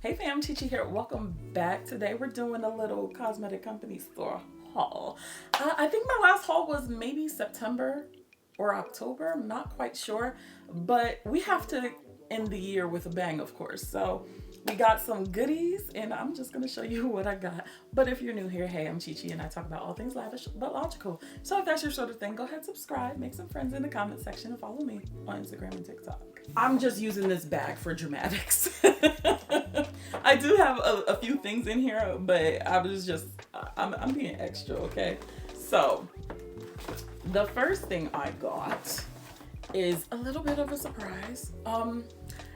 Hey fam, Chichi here. Welcome back. Today we're doing a little Cosmetic Company Store haul. I think my last haul was maybe September or October. I'm not quite sure. But we have to end the year with a bang, of course. So we got some goodies and I'm just going to show you what I got. But if you're new here, hey, I'm Chichi and I talk about all things lavish but logical. So if that's your sort of thing, go ahead, subscribe, make some friends in the comment section, and follow me on Instagram and TikTok. I'm just using this bag for dramatics. I do have a few things in here, but I'm being extra, okay? So the first thing I got is a little bit of a surprise.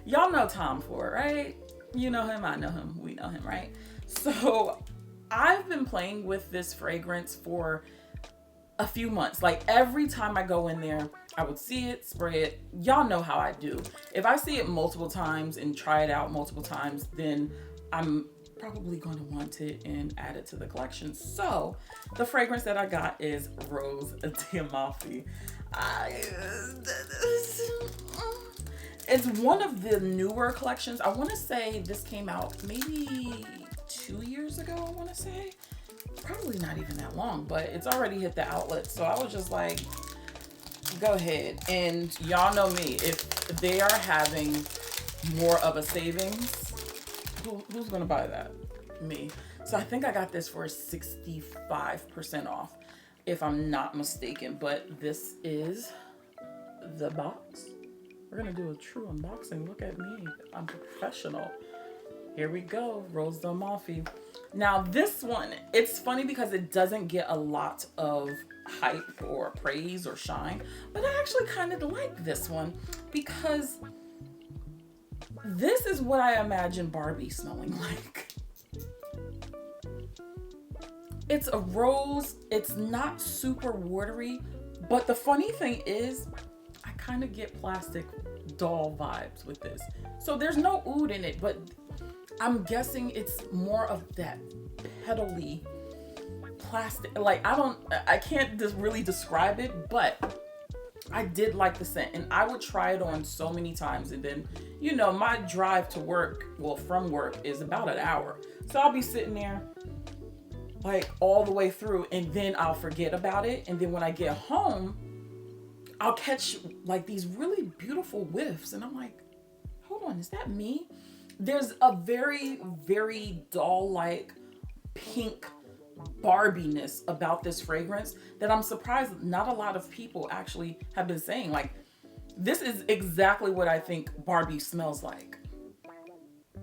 Y'all know Tom Ford, right? You know him, I know him, we know him, right? So I've been playing with this fragrance for a few months. Like every time I go in there, I would see it, spray it. Y'all know how I do. If I see it multiple times and try it out multiple times, then I'm probably going to want it and add it to the collection. So the fragrance that I got is Rose Diamalfi. It's one of the newer collections. I want to say this came out maybe 2 years ago, I want to say. Probably not even that long, but it's already hit the outlet. So I was just like, go ahead. And y'all know me, if they are having more of a savings, who's gonna buy that? Me. So I think I got this for 65% off, if I'm not mistaken. But this is the box. We're gonna do a true unboxing. Look at me, I'm professional. Here we go, Rose Diamalfi. Now this one, it's funny because it doesn't get a lot of hype or praise or shine, but I actually kind of like this one because this is what I imagine Barbie smelling like. It's a rose, it's not super watery, but the funny thing is I kind of get plastic doll vibes with this. So there's no oud in it, but I'm guessing it's more of that petally plastic. Like I can't just really describe it, but I did like the scent and I would try it on so many times. And then, you know, my drive to work, well, from work is about an hour. So I'll be sitting there like all the way through and then I'll forget about it. And then when I get home, I'll catch like these really beautiful whiffs and I'm like, hold on, is that me? There's a very, very doll-like pink Barbiness about this fragrance that I'm surprised not a lot of people actually have been saying. Like, this is exactly what I think Barbie smells like.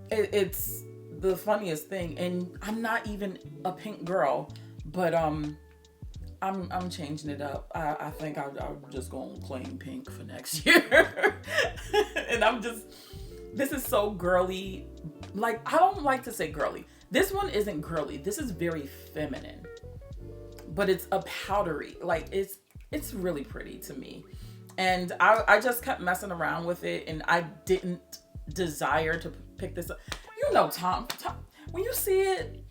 It's the funniest thing, and I'm not even a pink girl, but I'm changing it up. I think I'm just gonna claim pink for next year, and this is so girly. Like, I don't like to say girly. This one isn't girly. This is very feminine, but it's a powdery. Like, it's really pretty to me. And I just kept messing around with it and I didn't desire to pick this up. You know, Tom, when you see it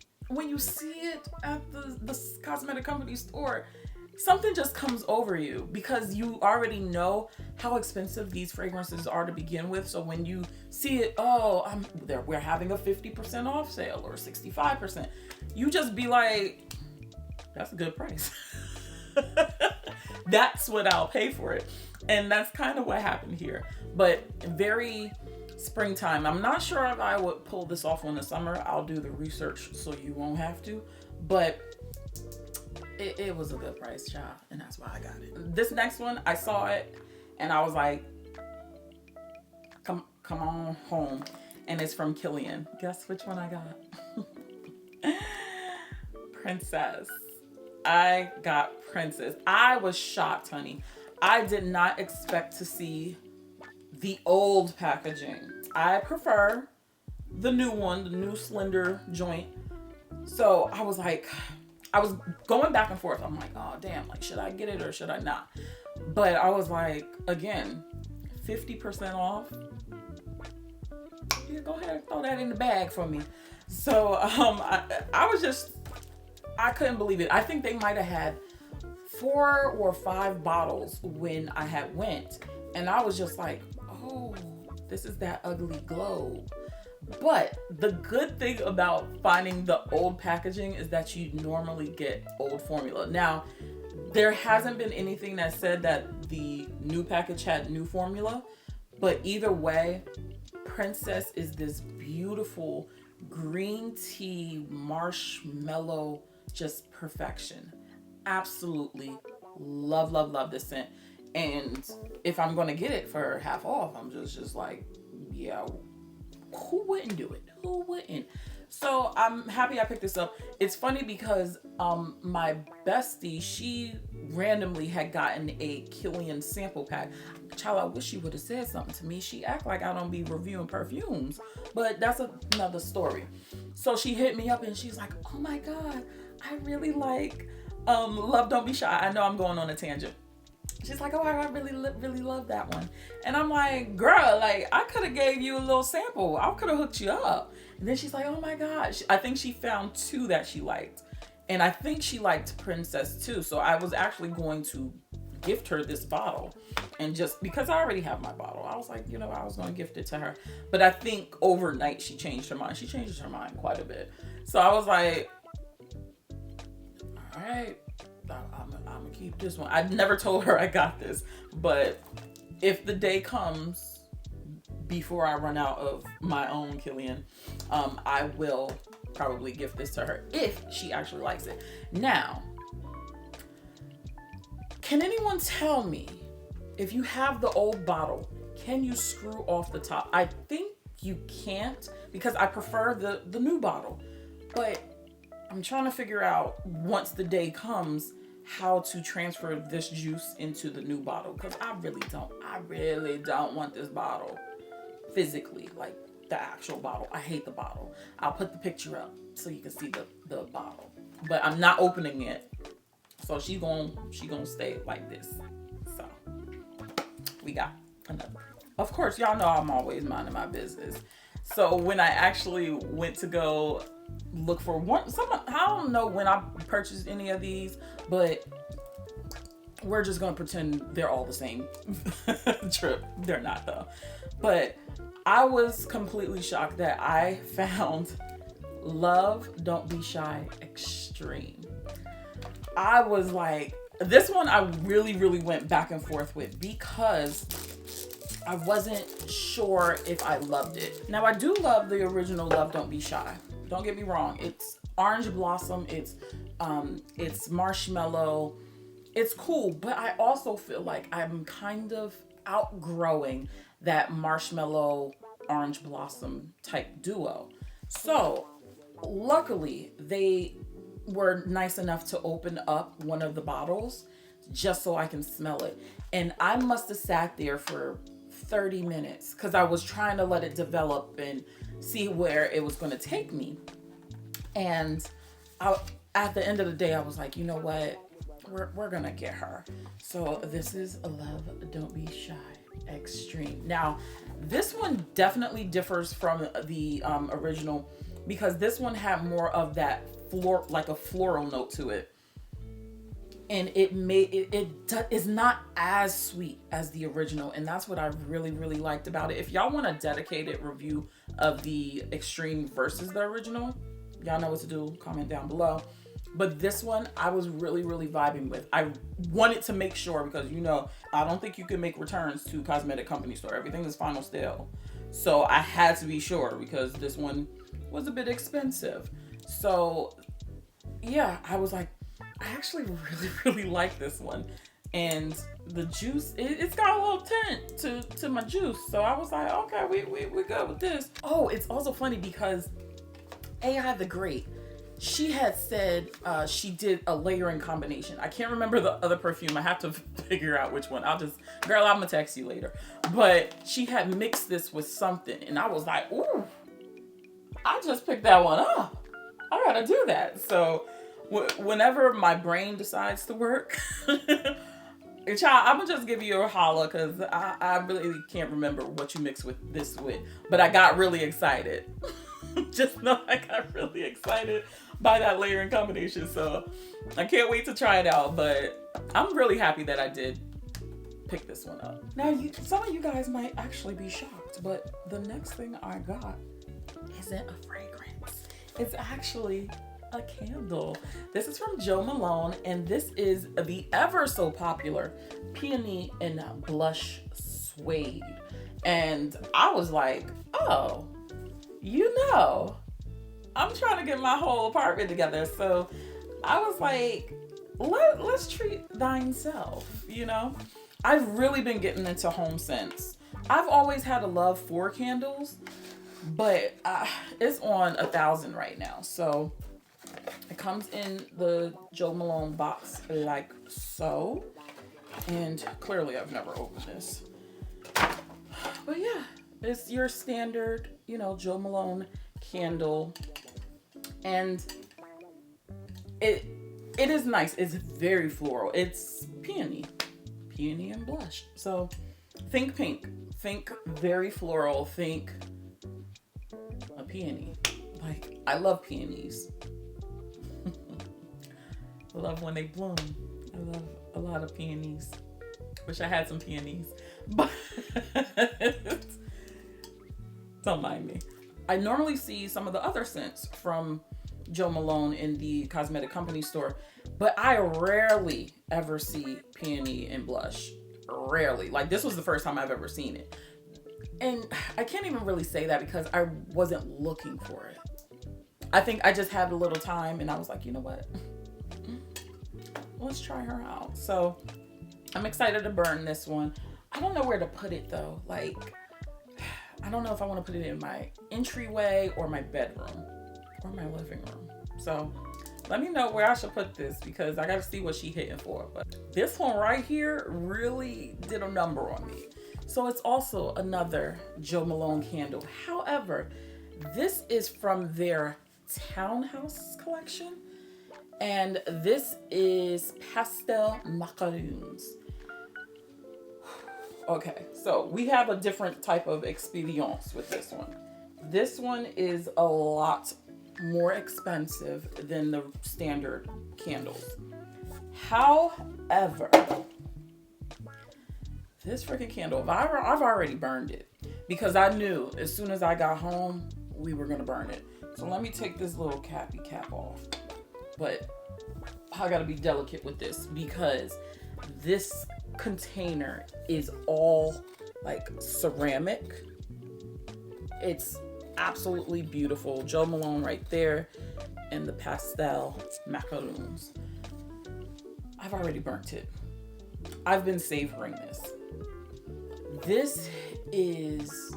at the Cosmetic Company Store, something just comes over you because you already know how expensive these fragrances are to begin with. So when you see it, we're having a 50% off sale or 65%, you just be like, that's a good price. That's what I'll pay for it. And that's kind of what happened here. But very springtime. I'm not sure if I would pull this off in the summer. I'll do the research so you won't have to. But it was a good price, child, and that's why I got it. This next one, I saw it, and I was like, come on home. And it's from Kilian. Guess which one I got? Princess. I got Princess. I was shocked, honey. I did not expect to see the old packaging. I prefer the new one, the new slender joint. So I was like, I was going back and forth. I'm like, oh damn, like, should I get it or should I not? But I was like, again, 50% off. Yeah, go ahead and throw that in the bag for me. So I couldn't believe it. I think they might have had 4 or 5 bottles when I had went. And I was just like, oh, this is that ugly globe. But the good thing about finding the old packaging is that you normally get old formula. Now, there hasn't been anything that said that the new package had new formula, but either way, Princess is this beautiful green tea marshmallow, just perfection. Absolutely love, love, love this scent. And if I'm gonna get it for half off, I'm just like, yeah, who wouldn't do it? Who wouldn't? So I'm happy I picked this up. It's funny because my bestie, she randomly had gotten a Kilian sample pack. Child, I wish she would have said something to me. She act like I don't be reviewing perfumes, but that's another story. So she hit me up and she's like, oh my God, I really like Love Don't Be Shy. I know I'm going on a tangent. She's like, oh, I really love that one. And I'm like, girl, like, I could have gave you a little sample. I could have hooked you up. And then she's like, oh my gosh. I think she found two that she liked. And I think she liked Princess too. So I was actually going to gift her this bottle. And just because I already have my bottle, I was like, you know, I was going to gift it to her. But I think overnight she changed her mind. She changes her mind quite a bit. So I was like, all right. I'm gonna keep this one. I never told her I got this, but if the day comes before I run out of my own Kilian, I will probably gift this to her if she actually likes it. Now, can anyone tell me if you have the old bottle, can you screw off the top? I think you can't because I prefer the new bottle, but I'm trying to figure out once the day comes how to transfer this juice into the new bottle, because I really don't want this bottle physically, like the actual bottle. I hate the bottle. I'll put the picture up so you can see the bottle, but I'm not opening it. So she gonna stay like this. So we got another. Of course, y'all know I'm always minding my business. So when I actually went to go look for I don't know when I purchased any of these, but we're just gonna pretend they're all the same trip. They're not though. But I was completely shocked that I found Love Don't Be Shy Extreme. I was like, this one I really went back and forth with because I wasn't sure if I loved it. Now I do love the original Love Don't Be Shy. Don't get me wrong. It's orange blossom. It's marshmallow. It's cool, but I also feel like I'm kind of outgrowing that marshmallow orange blossom type duo. So luckily they were nice enough to open up one of the bottles just so I can smell it. And I must have sat there for 30 minutes because I was trying to let it develop and see where it was going to take me. And at the end of the day, I was like, you know what? We're going to get her. So this is Love Don't Be Shy Extreme. Now, this one definitely differs from the original because this one had more of that like a floral note to it. And it is not as sweet as the original. And that's what I really liked about it. If y'all want a dedicated review of the Extreme versus the original, y'all know what to do. Comment down below. But this one, I was really vibing with. I wanted to make sure because, you know, I don't think you can make returns to Cosmetic Company Store. Everything is final still. So I had to be sure because this one was a bit expensive. So yeah, I was like, I actually really like this one. And the juice, it's got a little tint to my juice. So I was like, okay, we good with this. Oh, it's also funny because AI the Great, she had said she did a layering combination. I can't remember the other perfume. I have to figure out which one. Girl, I'm gonna text you later. But she had mixed this with something. And I was like, ooh, I just picked that one up. I gotta do that. So whenever my brain decides to work, child, I'm gonna just give you a holla because I really can't remember what you mixed with this with. But I got really excited. Just know I got really excited by that layering combination. So I can't wait to try it out. But I'm really happy that I did pick this one up. Now, some of you guys might actually be shocked, but the next thing I got isn't a fragrance. It's actually a candle. This is from Jo Malone, and this is the ever so popular Peony and Blush Suede. And I was like, oh, you know, I'm trying to get my whole apartment together. So I was like, let's treat thine self, you know? I've really been getting into home scents. I've always had a love for candles, but it's on 1,000 right now. So it comes in the Jo Malone box like so. And clearly I've never opened this. But yeah, it's your standard, you know, Jo Malone candle. And it is nice. It's very floral. It's peony and blush. So think pink, think very floral, think a peony. Like, I love peonies. I love when they bloom. I love a lot of peonies. Wish I had some peonies, but don't mind me. I normally see some of the other scents from Jo Malone in the Cosmetic Company Store, but I rarely ever see peony and blush. Rarely. Like, this was the first time I've ever seen it. And I can't even really say that because I wasn't looking for it. I think I just had a little time and I was like, you know what? Let's try her out. So I'm excited to burn this one. I don't know where to put it though. Like, I don't know if I want to put it in my entryway or my bedroom or my living room. So let me know where I should put this because I got to see what she hitting for. But this one right here really did a number on me. So it's also another Jo Malone candle. However, this is from their Townhouse collection. And this is Pastel Macaroons. Okay, so we have a different type of experience with this one. This one is a lot more expensive than the standard candles. However, this freaking candle, I've already burned it because I knew as soon as I got home, we were gonna burn it. So let me take this little cap off. But I gotta be delicate with this because this container is all like ceramic. It's absolutely beautiful. Jo Malone right there and the Pastel Macaroons. I've already burnt it. I've been savoring this. This is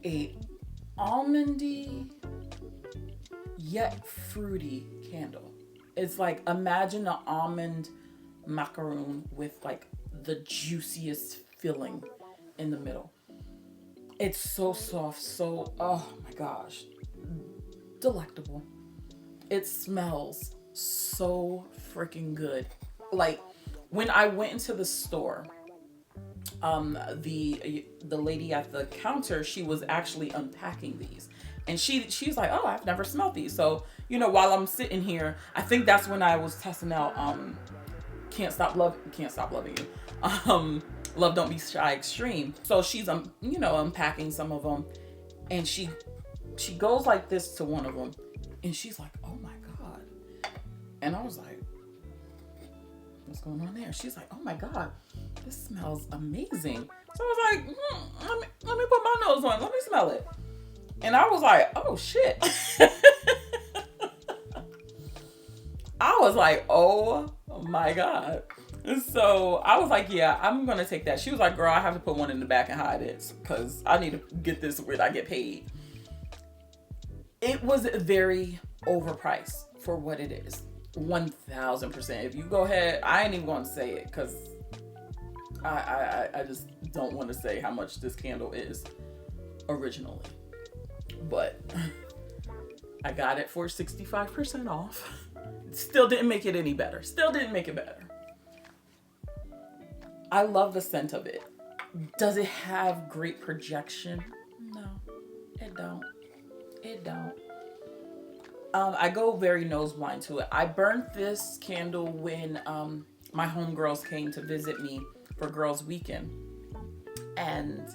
a almondy yet fruity candle. It's like, imagine an almond macaroon with like the juiciest filling in the middle. It's so soft, so, oh my gosh, delectable. It smells so freaking good. Like, when I went into the store, the lady at the counter, she was actually unpacking these. And she's like, oh, I've never smelled these. So, you know, while I'm sitting here, I think that's when I was testing out Can't Stop Loving You. Love Don't Be Shy Extreme. So she's you know, unpacking some of them, and she goes like this to one of them, and she's like, oh my God. And I was like, what's going on there? She's like, oh my God, this smells amazing. So I was like, let me put my nose on, let me smell it. And I was like, oh shit. I was like, oh my God. So I was like, yeah, I'm going to take that. She was like, girl, I have to put one in the back and hide it because I need to get this where I get paid. It was very overpriced for what it is. 1,000%. If you go ahead, I ain't even going to say it because I just don't want to say how much this candle is originally. But I got it for 65% off. Still didn't make it any better. Still didn't make it better. I love the scent of it. Does it have great projection? No, it don't. It don't. I go very nose blind to it. I burnt this candle when my homegirls came to visit me for Girls Weekend. And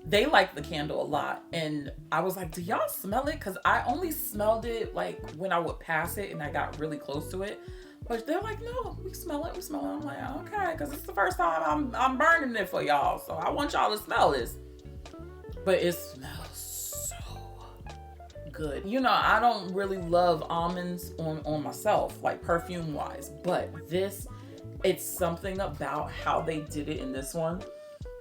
they liked the candle a lot, and I was like, do y'all smell it? Because I only smelled it like when I would pass it and I got really close to it. But they're like, no, we smell it, we smell it. I'm like, okay, because it's the first time I'm burning it for y'all, so I want y'all to smell this. But it smells so good. You know, I don't really love almonds on myself, like perfume wise, but this, it's something about how they did it in this one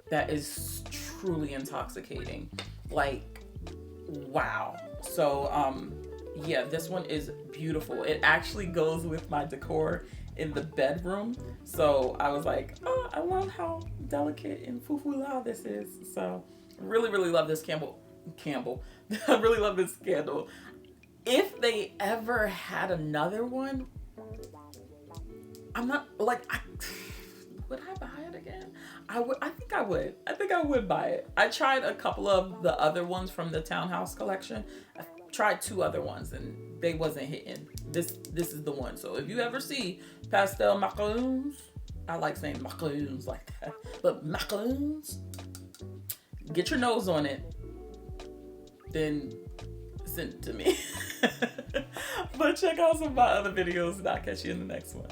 that is truly intoxicating. Like, wow. So yeah, this one is beautiful. It actually goes with my decor in the bedroom. So I was like, oh, I love how delicate and foo-foo-la this is. So really, really love this Campbell. I really love this candle. If they ever had another one, I'm not like, would I buy it again? I think I would buy it. I tried a couple of the other ones from the Townhouse collection. I tried 2 other ones and they wasn't hitting. This is the one. So if you ever see Pastel Macaroons, I like saying Macaroons like that, but Macaroons, get your nose on it, then send it to me. But check out some of my other videos and I'll catch you in the next one.